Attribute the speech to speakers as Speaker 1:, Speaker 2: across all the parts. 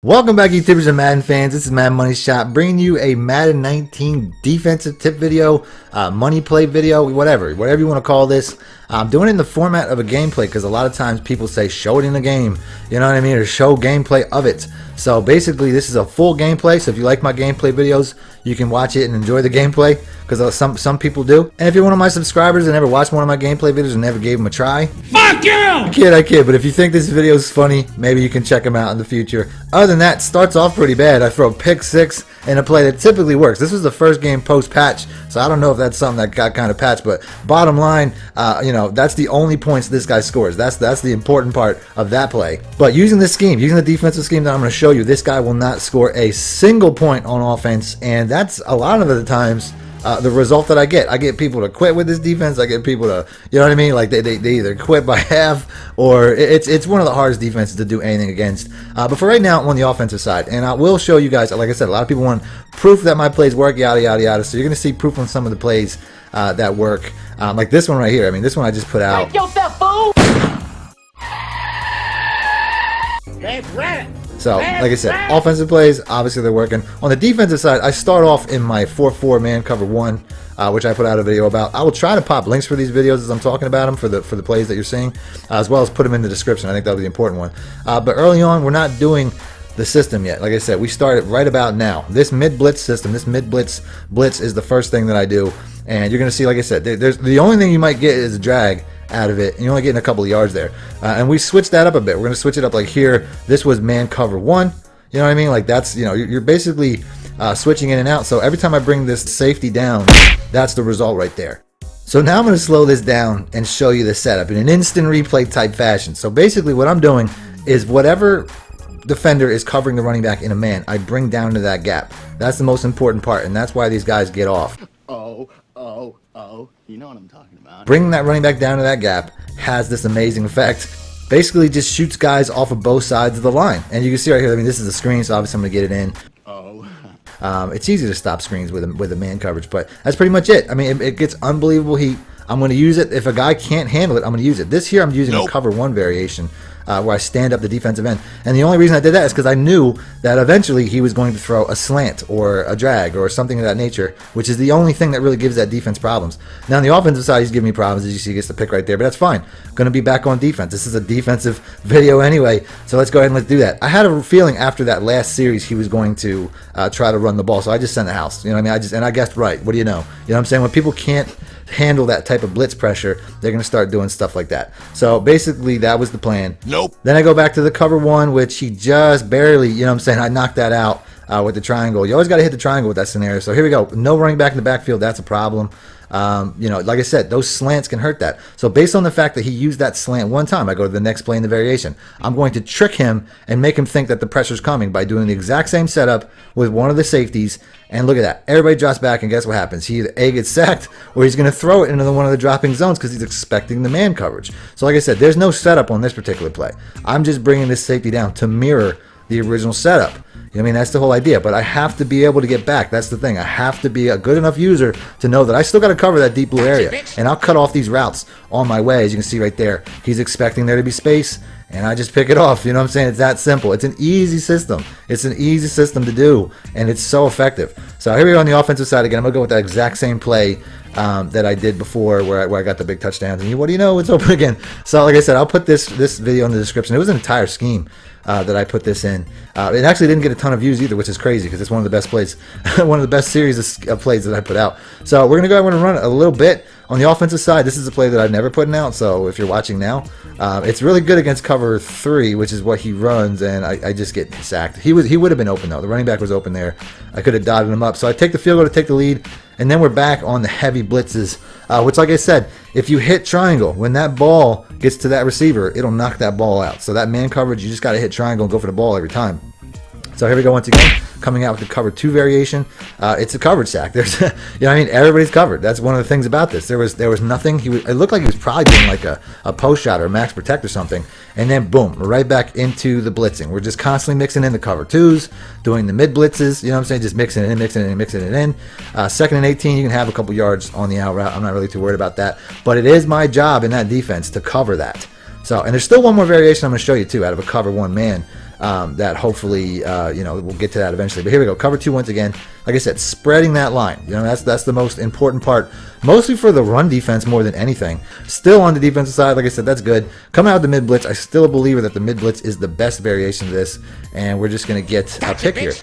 Speaker 1: Welcome back, YouTubers and Madden fans. This is Madden Money Shot, bringing you a Madden 19 defensive tip video, money play video, whatever you want to call this. I'm doing it in the format of a gameplay because a lot of times people say show it in the game, you know what I mean, or show gameplay of it. So basically this is a full gameplay, so if you like my gameplay videos, you can watch it and enjoy the gameplay, because some people do. And if you're one of my subscribers and never watched one of my gameplay videos and never gave them a try, fuck you! I kid, but if you think this video is funny, maybe you can check them out in the future. Other than that, starts off pretty bad. I throw a pick six in a play that typically works. This was the first game post-patch, so I don't know if that's something that got kind of patched, but bottom line, you know, that's the only points this guy scores. That's the important part of that play. But using this scheme, using the defensive scheme that I'm going to show you, this guy will not score a single point on offense, and that's a lot of the times the result that I get. I get people to quit with this defense. I get people to, you know what I mean, like they either quit by half, or it's one of the hardest defenses to do anything against. But for right now, I'm on the offensive side, and I will show you guys, like I said, a lot of people want proof that my plays work, yada yada yada, so you're going to see proof on some of the plays that work, like this one right here. I mean, this one I just put out.
Speaker 2: Take yourself, fool!
Speaker 1: That's right. So, like I said, offensive plays, obviously they're working. On the defensive side, I start off in my 4-4 man cover 1, which I put out a video about. I will try to pop links for these videos as I'm talking about them for the plays that you're seeing, as well as put them in the description. I think that'll be the important one. But early on, we're not doing the system yet. Like I said, we started right about now. This mid-blitz system, this mid-blitz is the first thing that I do. And you're going to see, like I said, there's the only thing you might get is a drag out of it, and you're only getting a couple of yards there. And we switched that up a bit. We're going to switch it up. Like here, this was man cover 1. You know what I mean? Like that's, you know, you're basically switching in and out. So every time I bring this safety down, that's the result right there. So now I'm going to slow this down and show you the setup in an instant replay type fashion. So basically what I'm doing is whatever defender is covering the running back in a man, I bring down to that gap. That's the most important part, and that's why these guys get off.
Speaker 2: Oh, you know what I'm talking about.
Speaker 1: Bringing that running back down to that gap has this amazing effect. Basically just shoots guys off of both sides of the line. And you can see right here, I mean, this is a screen, so obviously I'm going to get it in. It's easy to stop screens with a man coverage, but that's pretty much it. I mean, it gets unbelievable heat. I'm going to use it. If a guy can't handle it, I'm going to use it. This here, I'm using a cover 1 variation where I stand up the defensive end. And the only reason I did that is because I knew that eventually he was going to throw a slant or a drag or something of that nature, which is the only thing that really gives that defense problems. Now, on the offensive side, he's giving me problems. As you see, he gets the pick right there, but that's fine. I'm going to be back on defense. This is a defensive video anyway, so let's go ahead and let's do that. I had a feeling after that last series he was going to try to run the ball, so I just sent the house. You know what I mean? I guessed right. What do you know? You know what I'm saying? When people can't handle that type of blitz pressure, they're going to start doing stuff like that. So basically that was the plan. Nope. Then I go back to the cover 1, which he just barely, you know what I'm saying, I knocked that out with the triangle. You always got to hit the triangle with that scenario. So here we go. No running back in the backfield. That's a problem. You know, like I said, those slants can hurt that. So based on the fact that he used that slant one time, I go to the next play in the variation. I'm going to trick him and make him think that the pressure's coming by doing the exact same setup with one of the safeties. And look at that. Everybody drops back, and guess what happens? He either A, gets sacked, or he's going to throw it into one of the dropping zones because he's expecting the man coverage. So like I said, there's no setup on this particular play. I'm just bringing this safety down to mirror the original setup. I mean, that's the whole idea, but I have to be able to get back. That's the thing. I have to be a good enough user to know that I still got to cover that deep blue area, and I'll cut off these routes on my way. As you can see right there, he's expecting there to be space, and I just pick it off. You know what I'm saying? It's that simple. It's an easy system. It's an easy system to do, and it's so effective. So here we go on the offensive side again. I'm going to go with that exact same play that I did before where I got the big touchdowns. And what do you know? It's open again. So like I said, I'll put this video in the description. It was an entire scheme that I put this in. It actually didn't get a ton of views either, which is crazy because it's one of the best plays, one of the best series of plays that I put out. So we're going to go ahead and run it a little bit. On the offensive side, this is a play that I've never put out, so if you're watching now, it's really good against cover 3, which is what he runs, and I just get sacked. He would have been open, though. The running back was open there. I could have dotted him up. So I take the field goal to take the lead, and then we're back on the heavy blitzes, which, like I said, if you hit triangle, when that ball gets to that receiver, it'll knock that ball out. So that man coverage, you just got to hit triangle and go for the ball every time. So here we go once again, coming out with the cover 2 variation. It's a coverage sack. There's, you know what I mean? Everybody's covered. That's one of the things about this. There was nothing. It looked like he was probably doing like a post shot or a max protect or something. And then boom, right back into the blitzing. We're just constantly mixing in the cover 2s, doing the mid blitzes. You know what I'm saying? Just mixing it in, mixing it in, mixing it in. 2nd and 18, you can have a couple yards on the out route. I'm not really too worried about that. But it is my job in that defense to cover that. So, and there's still one more variation I'm going to show you too out of a cover 1 man. that hopefully, we'll get to that eventually. But here we go. Cover 2 once again. Like I said, spreading that line. That's the most important part, mostly for the run defense more than anything. Still on the defensive side, like I said, that's good. Coming out of the mid blitz, I still believe that the mid blitz is the best variation of this, and we're just going to get a pick here.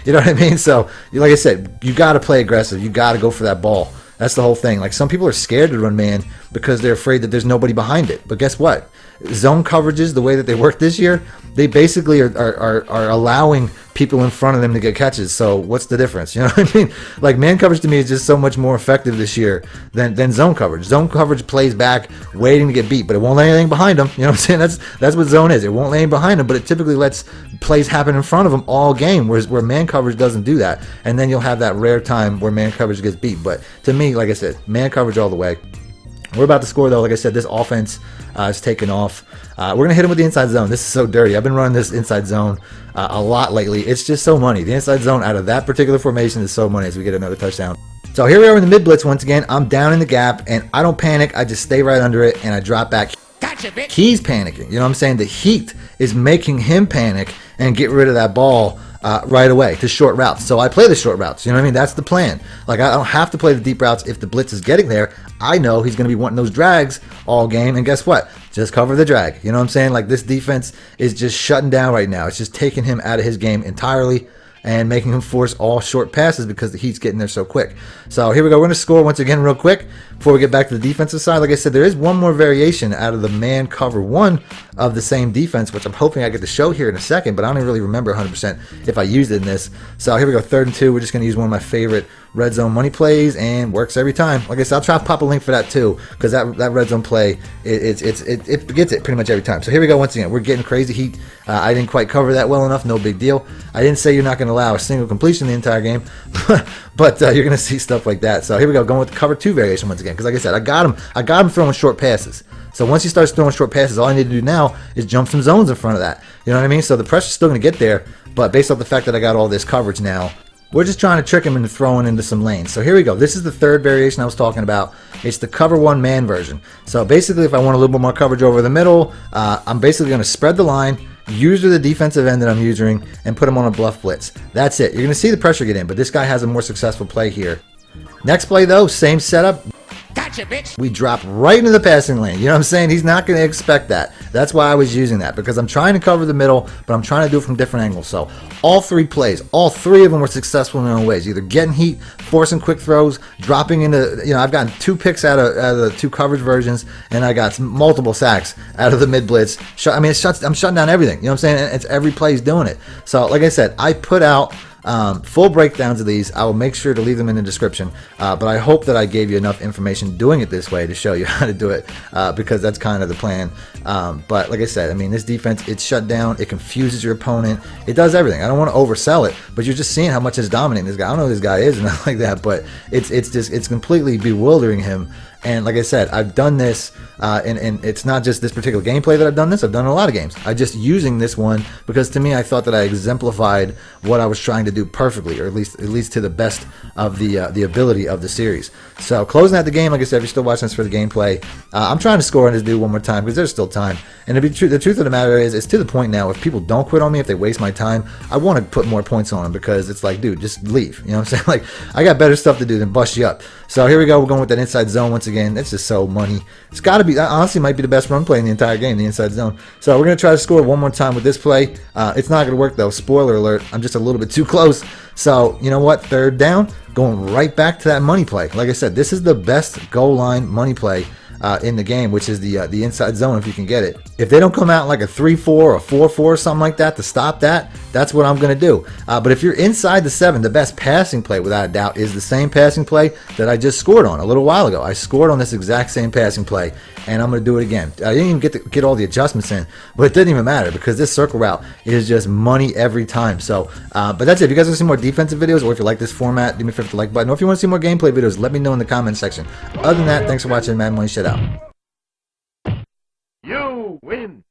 Speaker 1: You know what I mean? So, like I said, you got to play aggressive. You got to go for that ball. That's the whole thing. Like, some people are scared to run man because they're afraid that there's nobody behind it. But guess what? Zone coverages, the way that they work this year, they basically are allowing people in front of them to get catches. So what's the difference? You know what I mean? Like, man coverage to me is just so much more effective this year than zone coverage. Zone coverage plays back, waiting to get beat, but it won't let anything behind them. You know what I'm saying? That's what zone is. It won't let anything behind them, but it typically lets plays happen in front of them all game, where man coverage doesn't do that. And then you'll have that rare time where man coverage gets beat. But to me, like I said, man coverage all the way. We're about to score, though. Like I said, this offense is taking off. We're going to hit him with the inside zone. This is so dirty. I've been running this inside zone a lot lately. It's just so money. The inside zone out of that particular formation is so money as we get another touchdown. So here we are in the mid blitz once again. I'm down in the gap, and I don't panic. I just stay right under it, and I drop back. Gotcha, bitch. He's panicking. You know what I'm saying? The heat is making him panic and get rid of that ball right away to short routes. So I play the short routes. You know what I mean? That's the plan. Like, I don't have to play the deep routes if the blitz is getting there. I know he's going to be wanting those drags all game, and guess what? Just cover the drag. You know what I'm saying? Like, this defense is just shutting down right now. It's just taking him out of his game entirely and making him force all short passes because the heat's getting there so quick. So here we go. We're going to score once again real quick before we get back to the defensive side. Like I said, there is one more variation out of the man cover 1 of the same defense, which I'm hoping I get to show here in a second, but I don't even really remember 100% if I used it in this. So here we go, 3rd and 2. We're just going to use one of my favorite red zone money plays, and works every time. Like I said, I'll try to pop a link for that too, because that red zone play, it gets it pretty much every time. So here we go once again. We're getting crazy heat. I didn't quite cover that well enough. No big deal. I didn't say you're not going to allow a single completion the entire game, but you're going to see stuff like that. So here we go, going with the cover 2 variation once again, because like I said, I got him throwing short passes. So once he starts throwing short passes, all I need to do now is jump some zones in front of that. You know what I mean? So the pressure's still going to get there, but based off the fact that I got all this coverage now, we're just trying to trick him into throwing into some lanes. So here we go. This is the 3rd variation I was talking about. It's the cover 1 man version. So basically, if I want a little bit more coverage over the middle, I'm basically going to spread the line, use the defensive end that I'm using, and put him on a bluff blitz. That's it. You're going to see the pressure get in, but this guy has a more successful play here. Next play, though, same setup. Gotcha, bitch. We drop right into the passing lane. You know what I'm saying? He's not going to expect that. That's why I was using that, because I'm trying to cover the middle, but I'm trying to do it from different angles. So all 3 plays, all 3 of them were successful in their own ways. Either getting heat, forcing quick throws, dropping into, I've gotten 2 picks out of the 2 coverage versions, and I got multiple sacks out of the mid blitz. I'm shutting down everything. You know what I'm saying? It's every play's doing it. So like I said, I put out full breakdowns of these. I will make sure to leave them in the description, but I hope that I gave you enough information doing it this way to show you how to do it, because that's kind of the plan. But like I said, this defense, it's shut down, it confuses your opponent, it does everything. I don't want to oversell it, but you're just seeing how much is dominating this guy. I don't know who this guy is and nothing like that, but it's completely bewildering him. And like I said, I've done this, and it's not just this particular gameplay that I've done this. I've done a lot of games. I'm just using this one because to me, I thought that I exemplified what I was trying to do perfectly, or at least to the best of the ability of the series. So closing out the game, like I said, if you're still watching this for the gameplay, I'm trying to score on this dude one more time because there's still time. And to be true, the truth of the matter is, it's to the point now, if people don't quit on me, if they waste my time, I want to put more points on them, because it's like, dude, just leave. You know what I'm saying? Like, I got better stuff to do than bust you up. So here we go. We're going with that inside zone once again. It's just so money. It's got to be, honestly, might be the best run play in the entire game, the inside zone. So we're going to try to score one more time with this play. It's not going to work, though. Spoiler alert, I'm just a little bit too close. So, you know what? 3rd down, going right back to that money play. Like I said, this is the best goal line money play in the game, which is the inside zone if you can get it. If they don't come out like a 3-4 or a 4-4 or something like that to stop that, that's what I'm going to do. But if you're inside the 7, the best passing play without a doubt is the same passing play that I just scored on a little while ago. I scored on this exact same passing play, and I'm going to do it again. I didn't even get all the adjustments in, but it didn't even matter because this circle route is just money every time. So, but that's it. If you guys want to see more defensive videos, or if you like this format, do me a favor, hit the like button. Or if you want to see more gameplay videos, let me know in the comment section. Other than that, thanks for watching. Madden Money Shot out.
Speaker 3: You win.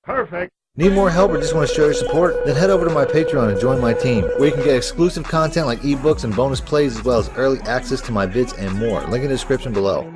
Speaker 3: Perfect.
Speaker 1: Need more help or just want to show your support? Then head over to my Patreon and join my team, where you can get exclusive content like ebooks and bonus plays, as well as early access to my vids and more. Link in the description below.